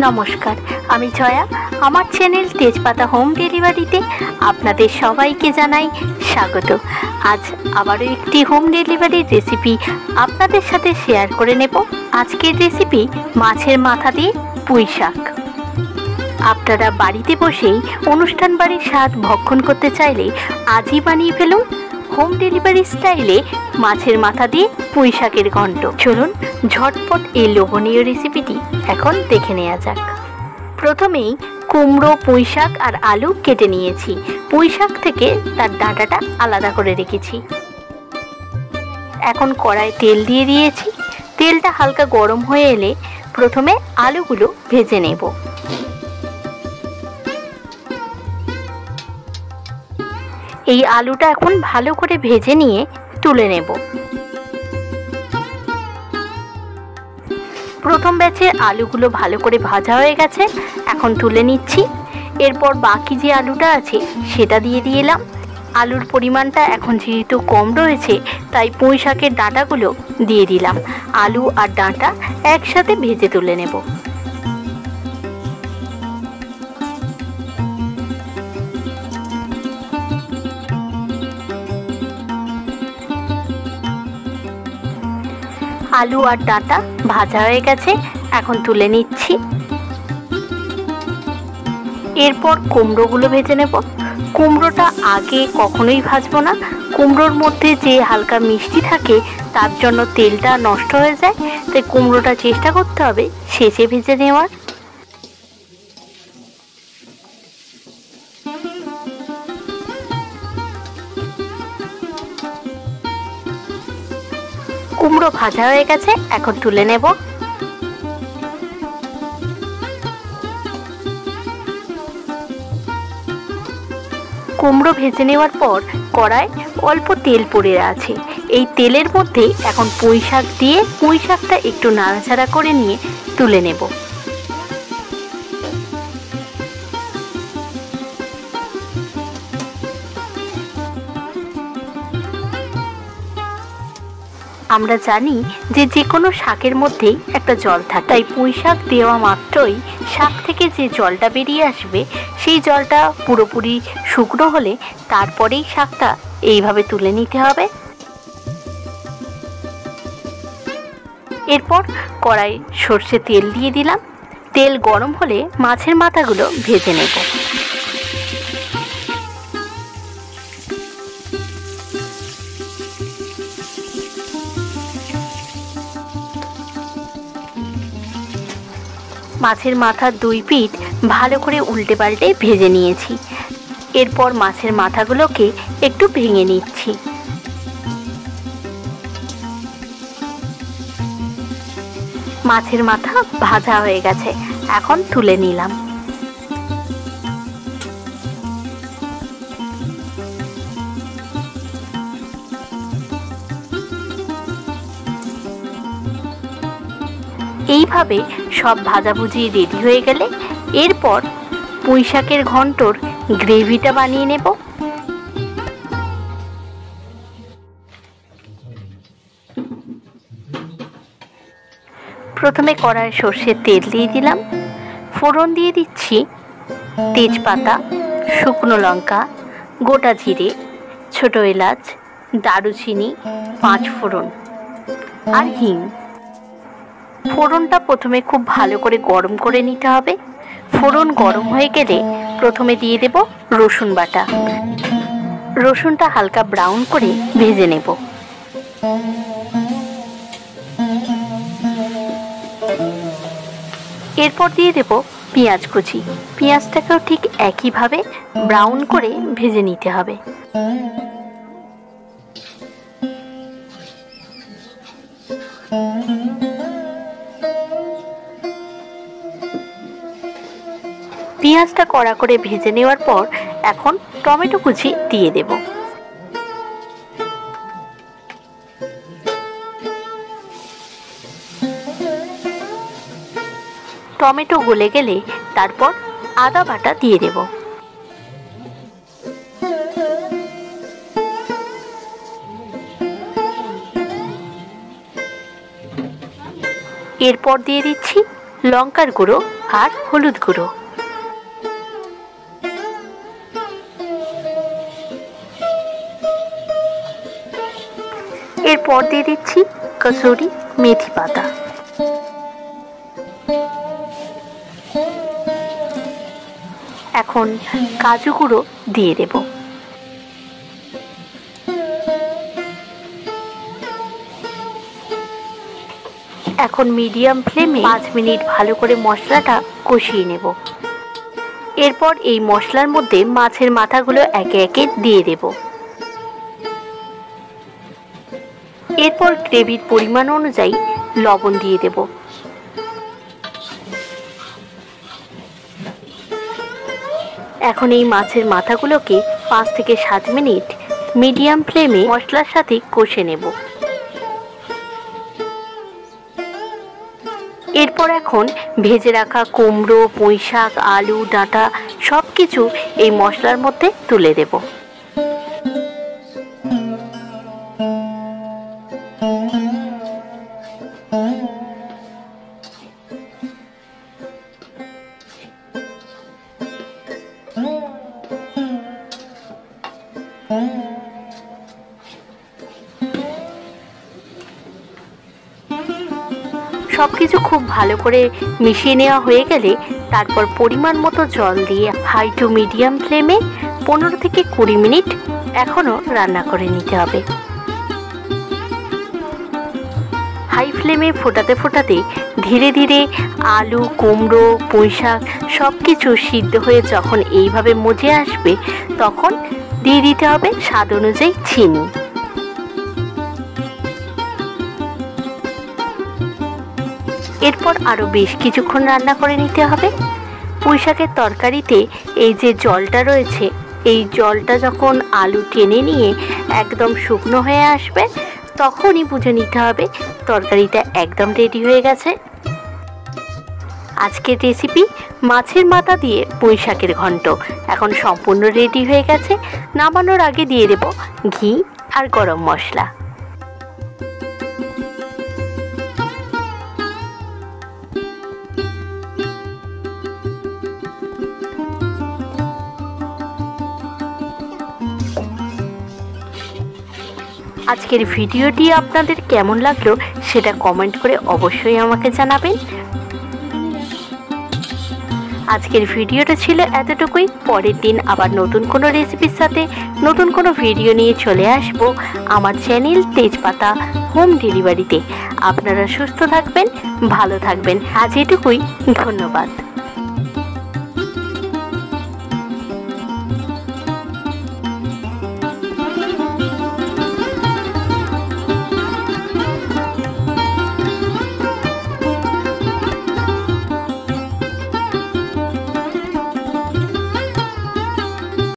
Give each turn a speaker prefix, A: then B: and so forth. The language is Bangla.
A: নমস্কার, আমি জয়া। আমার চ্যানেল তেজপাতা হোম ডেলিভারিতে আপনাদের সবাইকে জানাই স্বাগত। আজ আবারও একটি হোম ডেলিভারির রেসিপি আপনাদের সাথে শেয়ার করে নেব। আজকের রেসিপি মাছের মাথা দিয়ে পুঁই শাক। আপনারা বাড়িতে বসেই অনুষ্ঠান বাড়ির স্বাদ ভক্ষণ করতে চাইলে আজই বানিয়ে ফেলুন হোম ডেলিভারি স্টাইলে মাছের মাথা দিয়ে পুঁই শাকের ঘন্ট। চলুন ঝটপট এই লোভনীয় রেসিপিটি এখন দেখে নেওয়া যাক। প্রথমেই কুমড়ো, পুঁই শাক আর আলু কেটে নিয়েছি। পুঁই শাক থেকে তার ডাঁটাটা আলাদা করে রেখেছি। এখন কড়ায় তেল দিয়ে দিয়েছি। তেলটা হালকা গরম হয়ে এলে প্রথমে আলুগুলো ভেজে নেব। এই আলুটা এখন ভালো করে ভেজে নিয়ে তুলে নেব। প্রথম ব্যাচের আলুগুলো ভালো করে ভাজা হয়ে গেছে, এখন তুলে নিচ্ছি। এরপর বাকি যে আলুটা আছে সেটা দিয়ে দিলাম। আলুর পরিমাণটা এখন যেহেতু কম রয়েছে তাই পুঁই শাকের ডাঁটাগুলো দিয়ে দিলাম। আলু আর ডাঁটা একসাথে ভেজে তুলে নেব। আলু আর ডাঁটা ভাজা হয়ে গেছে, এখন তুলে নিচ্ছি। এরপর কুমড়োগুলো ভেজে নেব। কুমড়োটা আগে কখনোই ভাজবো না। কুমড়োর মধ্যে যে হালকা মিষ্টি থাকে তার জন্য তেলটা নষ্ট হয়ে যায়, তাই কুমড়োটা চেষ্টা করতে হবে শেষে ভেজে নেওয়ার। কুমড়ো ভাজা হয়ে গেছে, এখন তুলে নেব। কুমড়ো ভেজে নেওয়ার পর কড়ায় অল্প তেল পড়ে আছে। এই তেলের মধ্যে এখন পুঁই শাক দিয়ে পুঁই শাকটা একটু নাড়াচাড়া করে নিয়ে তুলে নেব। আমরা জানি যে কোনো শাকের মধ্যেই একটা জল থাকে, তাই পুঁই শাক দেওয়া মাত্রই শাক থেকে যে জলটা বেরিয়ে আসবে সেই জলটা পুরোপুরি শুকনো হলে তারপরেই শাকটা এইভাবে তুলে নিতে হবে। এরপর কড়াই সর্ষে তেল দিয়ে দিলাম। তেল গরম হলে মাছের মাথাগুলো ভেজে নেব। মাছের মাথার দুই পিঠ ভালো করে উল্টে পাল্টে ভেজে নিয়েছি। এরপর মাছের মাথাগুলোকে একটু ভেঙে নিচ্ছি। মাছের মাথা ভাজা হয়ে গেছে, এখন তুলে নিলাম। এইভাবে সব ভাজাভুজি রেডি হয়ে গেলে এরপর পুঁই শাকের ঘন্টর গ্রেভিটা বানিয়ে নেব। প্রথমে কড়াইয়ে সর্ষের তেল দিয়ে দিলাম। ফোড়ন দিয়ে দিচ্ছি তেজপাতা, শুকনো লঙ্কা, গোটা জিরে, ছোট এলাচ, দারুচিনি, 5 ফোড়ন আর হিং। ফোড়নটা প্রথমে খুব ভালো করে গরম করে নিতে হবে। ফোড়ন গরম হয়ে গেলে প্রথমে দিয়ে দেব রসুন বাটা। রসুনটা হালকা ব্রাউন করে ভেজে নেব। এরপর দিয়ে দেব পেঁয়াজ কুচি। পেঁয়াজটাকেও ঠিক একইভাবে ব্রাউন করে ভেজে নিতে হবে। পেঁয়াজটা কড়া করে ভেজে নেওয়ার পর এখন টমেটো কুচি দিয়ে দেব। টমেটো গলে গেলে তারপর আদা বাটা দিয়ে দেব। এরপর দিয়ে দিচ্ছি লঙ্কার গুঁড়ো আর হলুদ গুঁড়ো। এরপর দিয়ে দিচ্ছি কসুরি মেথি পাতা। এখন কাজু গুঁড়ো দিয়ে দেব। এখন মিডিয়াম ফ্লেমে 5 মিনিট ভালো করে মশলাটা কষিয়ে নেব। এরপর এই মশলার মধ্যে মাছের মাথাগুলো একে একে দিয়ে দেব। এরপর গ্রেভির পরিমাণ অনুযায়ী লবণ দিয়ে দেব। এখন এই মাছের মাথাগুলোকে 5 থেকে 7 মিনিট মিডিয়াম ফ্লেমে মশলার সাথে কষে নেব। এরপর এখন ভেজে রাখা কুমড়ো, পুঁইশাক, আলু, ডাঁটা সব কিছু এই মশলার মধ্যে তুলে দেব। সবকিছু খুব ভালো করে মিশিয়ে নেওয়া হয়ে গেলে তারপর পরিমাণ মতো জল দিয়ে হাই টু মিডিয়াম ফ্লেমে 15 থেকে 20 মিনিট এখনও রান্না করে নিতে হবে। হাই ফ্লেমে ফোটাতে ফোটাতে ধীরে ধীরে আলু, কুমড়ো, পুঁইশাক সব কিছু সিদ্ধ হয়ে যখন এইভাবে মজে আসবে তখন দিয়ে দিতে হবে স্বাদ অনুযায়ী চিনি। এরপর আরও বেশ কিছুক্ষণ রান্না করে নিতে হবে। পুঁইশাকের তরকারিতে এই যে জলটা রয়েছে, এই জলটা যখন আলু টেনে নিয়ে একদম শুকনো হয়ে আসবে তখনই বুঝে নিতে হবে তরকারিটা একদম রেডি হয়ে গেছে। আজকের রেসিপি মাছের মাথা দিয়ে পুঁইশাকের ঘন্ট এখন সম্পূর্ণ রেডি হয়ে গেছে। নামানোর আগে দিয়ে দেব ঘি আর গরম মশলা। আজকের ভিডিওটি আপনাদের কেমন লাগলো সেটা কমেন্ট করে অবশ্যই আমাকে জানাবেন। আজকের ভিডিওটা ছিল এতটুকুই। পরের দিন আবার নতুন কোনো রেসিপির সাথে নতুন কোনো ভিডিও নিয়ে চলে আসব আমার চ্যানেল তেজপাতা হোম ডেলিভারিতে। আপনারা সুস্থ থাকবেন, ভালো থাকবেন। আজ এটুকুই, ধন্যবাদ।